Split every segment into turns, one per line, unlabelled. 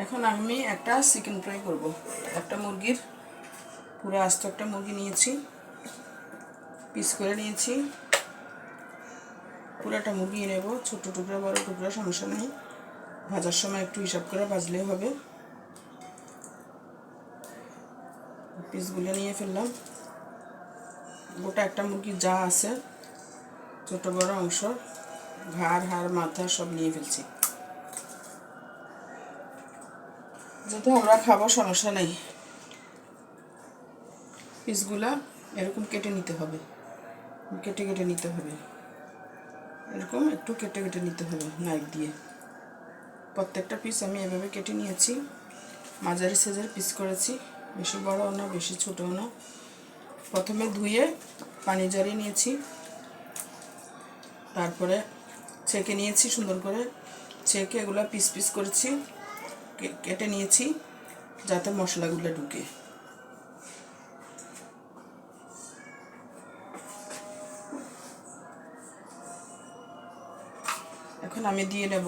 এখন আমি একটা চিকেন ফ্রাই করব। একটা মুরগির পুরো আস্ত একটা মুরগি নিয়েছি, পিস করে নিয়েছি। পুরোটা মুরগি নেব, ছোট টুকরা বড় টুকরা সমস্যা নেই, ভাজার সময় একটু হিসাব করে ভাজলেই হবে। পিসগুলো নিয়ে ফেললাম। গোটা একটা মুরগি যা আছে ছোট বড় অংশ, ঘাড় হাড় মাথা সব নিয়ে ফেলছি। যেহেতু আমরা খাবো সমস্যা নেই। পিসগুলা এরকম কেটে নিতে হবে, কেটে কেটে নিতে হবে, এরকম একটু কেটে কেটে নিতে হবে নাইফ দিয়ে। প্রত্যেকটা পিস আমি এভাবে কেটে নিয়েছি, মাঝারি সাইজের পিস করেছি, বেশি বড়ও না বেশি ছোটও না। প্রথমে ধুয়ে পানি ঝরিয়ে নিয়েছি, তারপরে ছেঁকে নিয়েছি সুন্দর করে, ছেঁকে এগুলো পিস পিস করেছি, কেটে নিয়েছি যাতে মশলাগুলো ঢুকে। এখন আমি দিয়ে নেব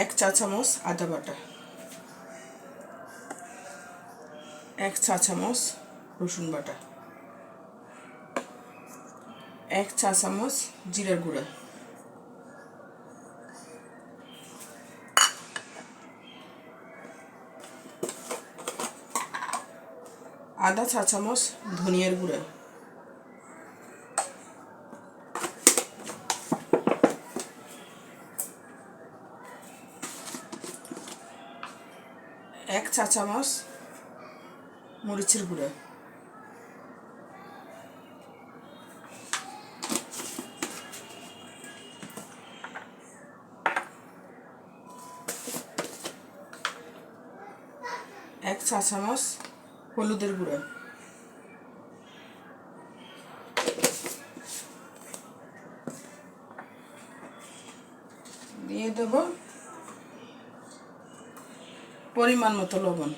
1 চা চামচ আদা বাটা, 1 চা চামচ রসুন বাটা, 1 চা চামচ জিরার গুঁড়া, 1/2 চা চামচ ধনিয়ার গুঁড়া, 1 চা চামচ মরিচের গুঁড়া, এক চা চামচ হলুদের গুঁড়া, দিয়ে দেব পরিমাণ মতো লবণ।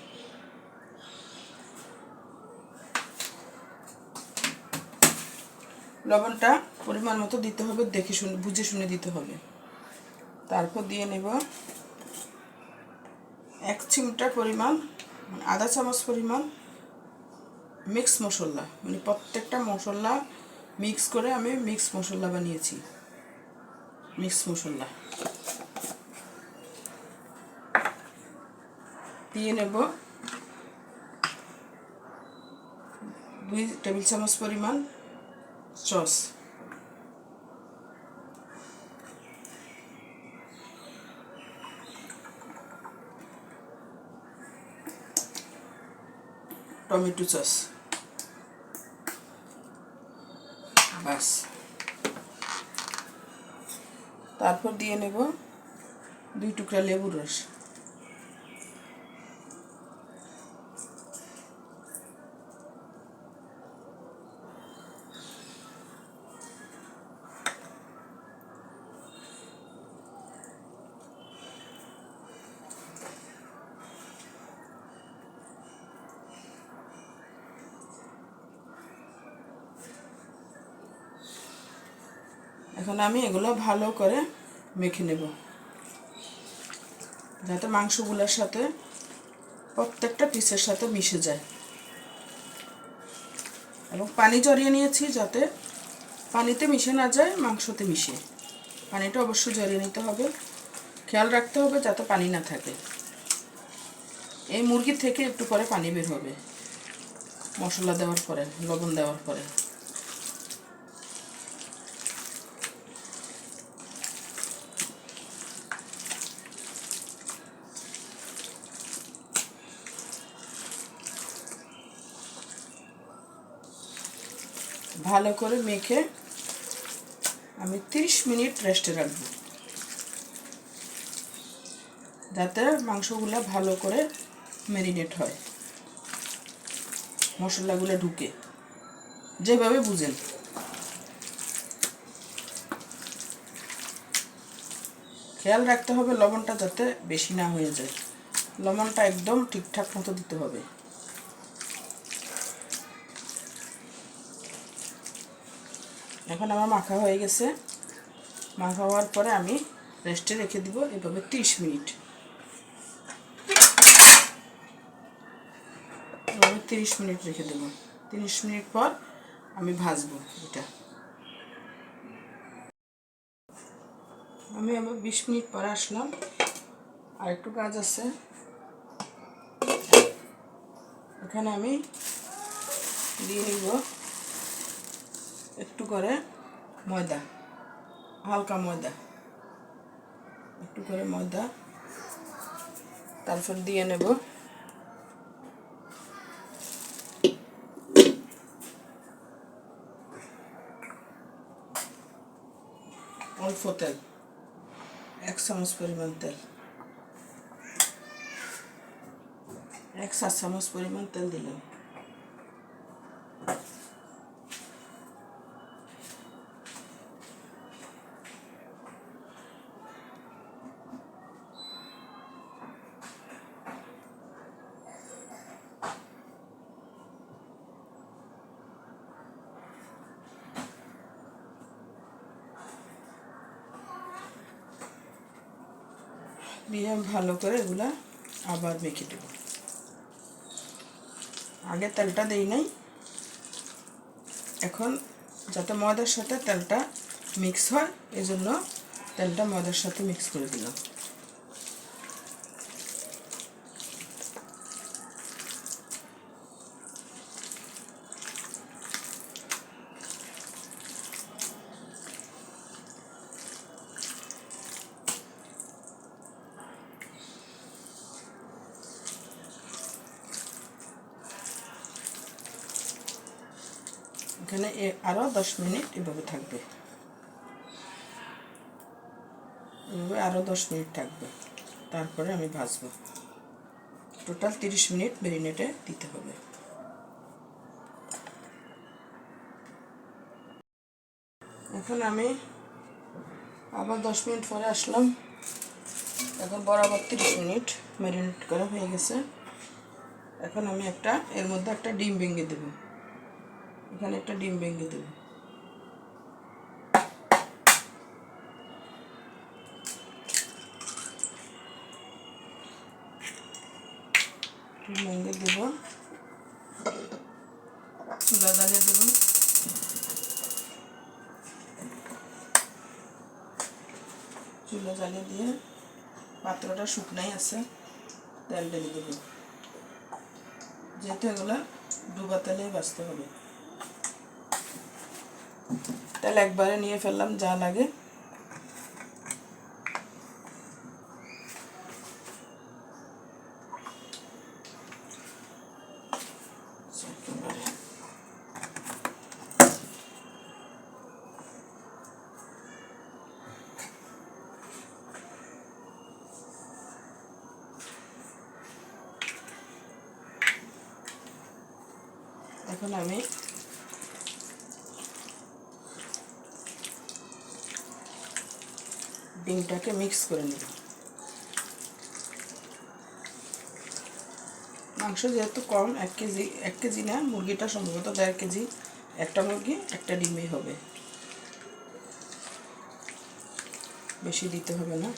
লবণটা পরিমাণ মতো দিতে হবে, দেখে শুনে বুঝে শুনে দিতে হবে। তারপর দিয়ে নেব 1 চিমটা পরিমাণ, আধা চামচ পরিমাণ মিক্স মশলা, মানে প্রত্যেকটা মশলা মিক্স করে আমি মিক্স মশলা বানিয়েছি। মিক্স মশলা দিয়ে নেব 2 টেবিল চামচ পরিমাণ সস, টমেটো সস, বাস। তারপর দিয়ে নেব 2 টুকরা লেবুর রস, এখন আমি এগুলো ভালো করে মেখে নেব যাতে মাংসগুলোর সাথে প্রত্যেকটা পিসের সাথে মিশে যায়। এবং পানি ঝরিয়ে নিয়েছি যাতে পানিতে মিশে না যায়, মাংসতে মিশে। পানিটা অবশ্যই ঝরিয়ে নিতে হবে, খেয়াল রাখতে হবে যাতে পানি না থাকে। এই মুরগি থেকে একটু পরে পানি বের হবে মশলা দেওয়ার পরে, লবণ দেওয়ার পরে। ভালো করে মেখে আমি 30 মিনিট রেস্টে রাখবো যাতে মাংসগুলো ভালো করে ম্যারিনেট হয়, মশলাগুলো ঢুকে, যেভাবে বুঝেন। খেয়াল রাখতে হবে লবণটা যাতে বেশি না হয়ে যায়, লবণটা একদম ঠিকঠাক মতো দিতে হবে। এখন আমার মাখা হয়ে গেছে। মাখা হওয়ার পরে আমি রেস্টে রেখে দিব এভাবে 30 মিনিট। এভাবে 30 মিনিট রেখে দেব। 30 মিনিট পর আমি ভাজবো এটা। আমি আবার 20 মিনিট পরে আসলাম। আর একটু কাজ আছে। এখানে আমি দিয়ে নিব একটু করে ময়দা, হালকা ময়দা, একটু করে ময়দা। তারপর দিয়ে নেব অল্প তেল, 1 চামচ পরিমাণ তেল, 1 চা চামচ পরিমাণ তেল দিলাম। দিয়ে ভালো করে এগুলা আবার মেখে দেব। আগে তেলটা দেই নাই, এখন যাতে ময়দার সাথে তেলটা মিক্স হয় এজন্য তেলটা ময়দার সাথে মিক্স করে দিলাম। এখানে আরও 10 মিনিট এভাবে থাকবে, এভাবে আরও 10 মিনিট থাকবে। তারপরে আমি ভাজবো। টোটাল 30 মিনিট ম্যারিনেটে দিতে হবে। এখন আমি আবার 10 মিনিট পরে আসলাম। এখন বরাবর 30 মিনিট ম্যারিনেট করা হয়ে গেছে। এখন আমি এর মধ্যে একটা ডিম ভেঙে দেব। এখানে একটা ডিম ভেঙে দেব। ডিম ভেঙে দেব, চুলা জ্বালিয়ে দেব। চুলা জ্বালিয়ে দিয়ে পাত্রটা শুকনাই আছে, তেল ঢেলে দেব। যেহেতু এগুলো ডুবা তেলেই ভাজতে হবে। তেল একবারে নিয়ে ফেললাম যা লাগে। এখন আমি ডিমটাকে মিক্স করে নেব। মাংস যেহেতু কম, 1 কেজি না, মুরগিটা সম্ভবত 1.5 কেজি। একটা মুরগি একটা ডিমই হবে, বেশি দিতে হবে না।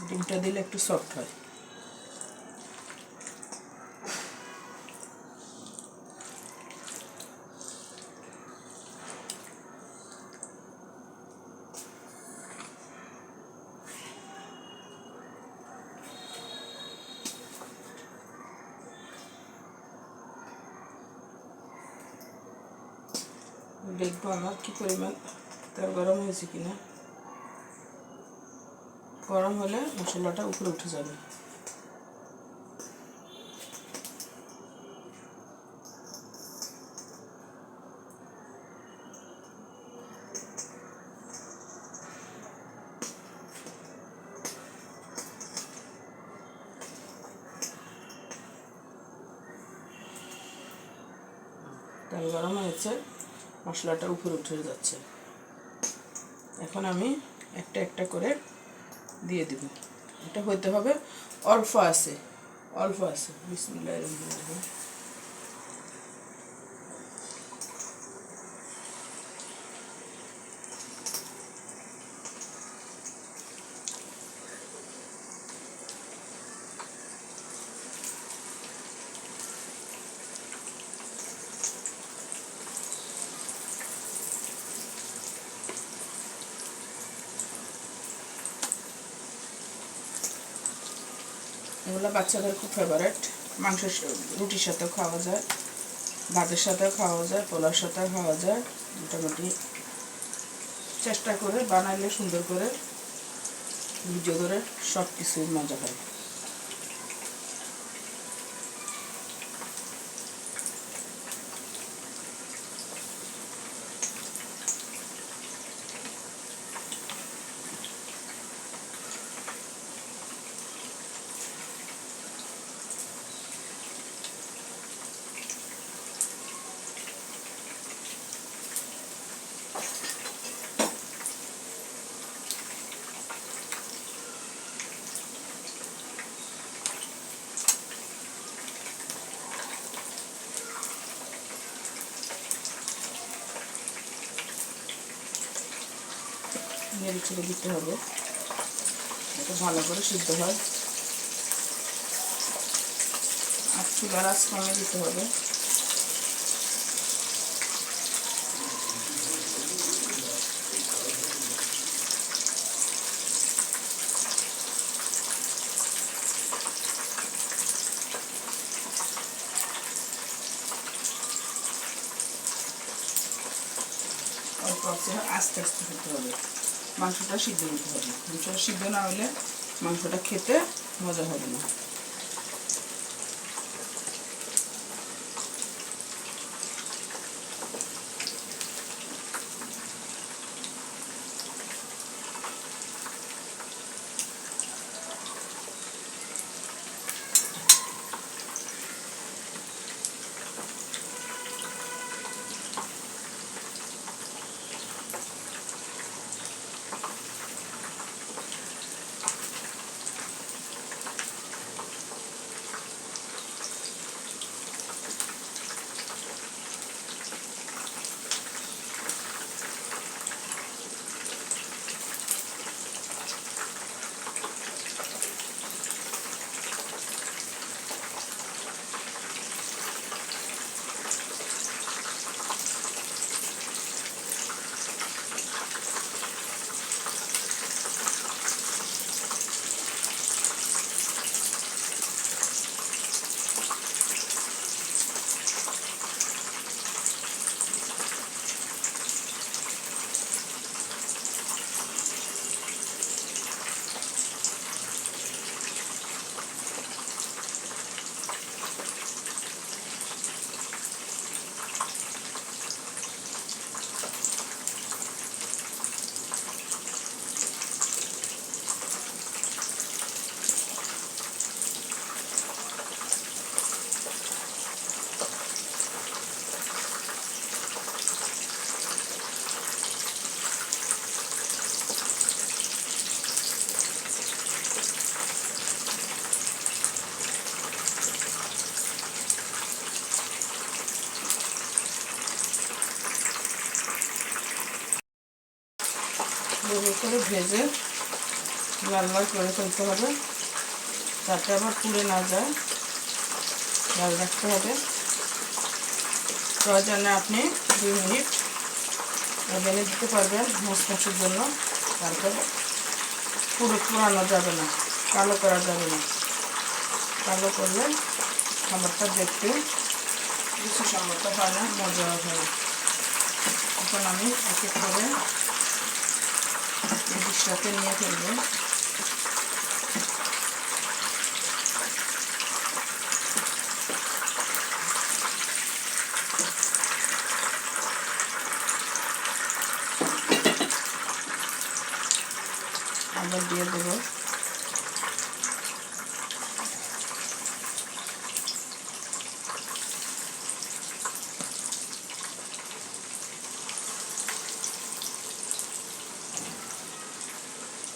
ডিমটা দিলে একটু সফট হয়। দেখবো আমার কি পরিমাণ তেল গরম হয়েছে কিনা। গরম হলে মশলাটা উপরে উঠে যাবে। তেল গরম হয়েছে, মশলাটা উপরে উঠে যাচ্ছে। এখন আমি একটা একটা করে দিয়ে দেব। এটা হতে হবে অল্প আছে, অল্প আছে। বিসমিল্লাহির রহমানির রহিম। এগুলো বাচ্চাদের খুব ফেভারিট। মাংস রুটির সাথেও খাওয়া যায়, ভাতের সাথেও খাওয়া যায়, পোলাওর সাথেও খাওয়া যায়। মোটামুটি চেষ্টা করে বানাইলে সুন্দর করে ভিডিও করে সব কিছুই মজা হয়। নেড়ে ছেড়ে দিতে হবে, এটা ভালো করে সিদ্ধ হয়। আর চুলার আঁচ কমে দিতে হবে। অল্প আস্তে আস্তে করতে হবে, মাংসটা সিদ্ধ দিতে হবে। মাংসটা সিদ্ধ না হলে মাংসটা খেতে মজা হবে না। এভাবে করে ভেজে লাল লাল করে ফেলতে হবে, যাতে আবার পুড়ে না যায়। লাল রাখতে হবে। প্রয়োজনে আপনি 2 মিনিট ওভেনে দিতে পারবেন মশমশের জন্য। তারপর পুরো পোড়ানো যাবে না, কালো করা যাবে না। কালো করলে খাবারটা দেখতে কিছু সম্মত হয় না, মজা হয় না। এখন আমি এক এক করে এটির সাথে নিয়ে ফেলবো। আবার দিয়ে দেবো।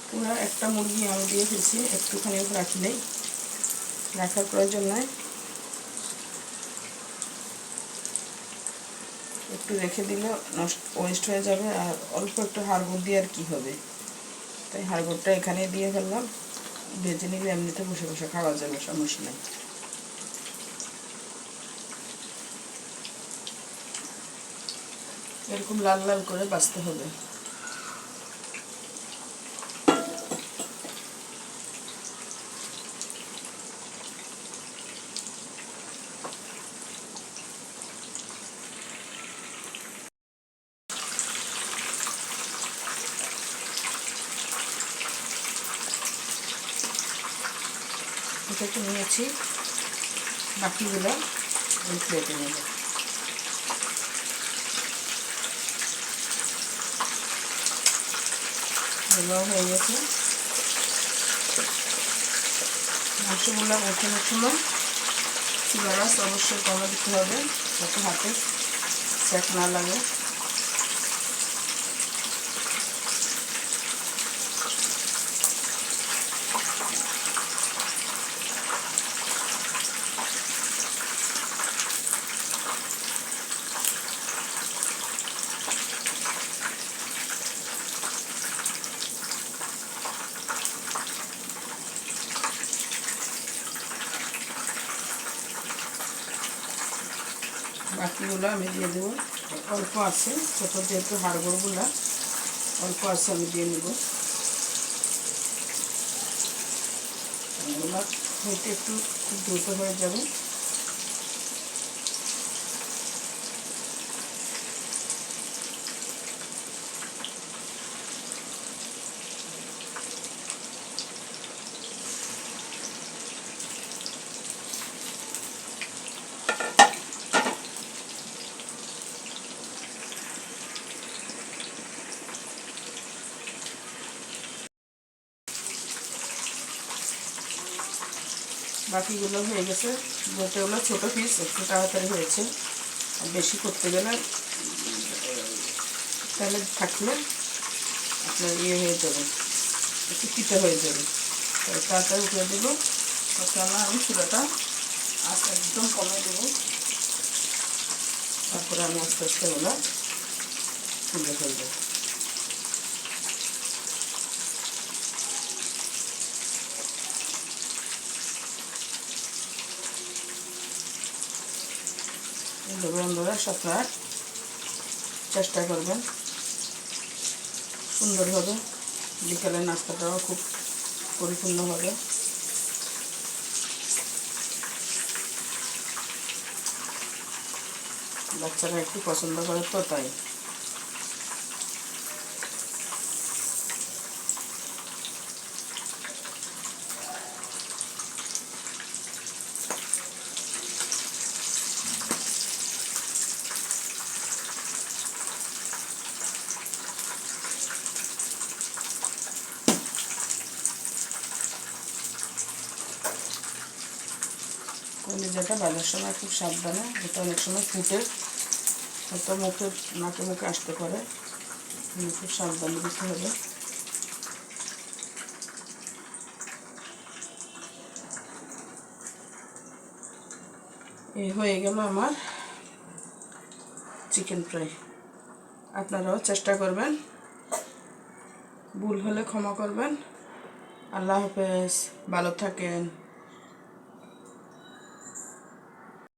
পুরো একটা মুরগি আমি দিয়ে ফেলছি, একটুখানি রাখলেই, রাখার প্রয়োজন নয়। একটু রেখে দিলে ওয়েস্ট হয়ে যাবে, আর অল্প একটু হাড়গুড় দিয়ে আর কি হবে। তাই হাড়গুড়টা এখানে দিয়ে ফেললাম। ভেজে নিলে এমনিতে বসে বসে খাওয়া যাবে, সমস্যা নেই। এরকম লাল লাল করে ভাজতে হবে। থেকে নিয়েছি, বাকিগুলো ওই প্লেটে নেব। এগুলো হয়ে গেছে। মাংসগুলো ওঠানোর সময় চুলার আঁচ অবশ্যই কমে দিতে হবে, যাতে হাতে সেঁক না লাগে। বাকিগুলো আমি দিয়ে দেবো, অল্প আছে, ছোটো যেহেতু হাড়গুড়গুলো অল্প আছে, আমি দিয়ে নেব। এগুলো হইতে একটু খুব দ্রুত হয়ে যাবে। বাকিগুলো হয়ে গেছে, যেগুলো ছোটো পিস একটু তাড়াতাড়ি হয়েছে। আর বেশি করতে গেলে তাহলে থাকলে আপনার ইয়ে হয়ে যাবে, একটু তিতা হয়ে যাবে। তাই তাড়াতাড়ি উঠে দেবো। কেননা আমি চুলাটা আঁচ একদম কমে দেবো, তারপরে আমি আস্তে আস্তে ওগুলো তুলে ফেলবো। এইভাবে বন্ধুরা আপনারা চেষ্টা করবেন, সুন্দর হবে। বিকালের নাস্তাটাও খুব পরিপূর্ণ হবে। বাচ্চারা একটু পছন্দ করে তো তাই। কলিজাটা ভাজার সময় খুব সাবধানে, এটা অনেক সময় ফুটে হয়তো মুখে নাকে মুখে আসতে পারে, খুব সাবধানে দিতে হবে। এই হয়ে গেল আমার চিকেন ফ্রাই। আপনারাও চেষ্টা করবেন, ভুল হলে ক্ষমা করবেন। আল্লাহ হাফেজ, ভালো থাকেন।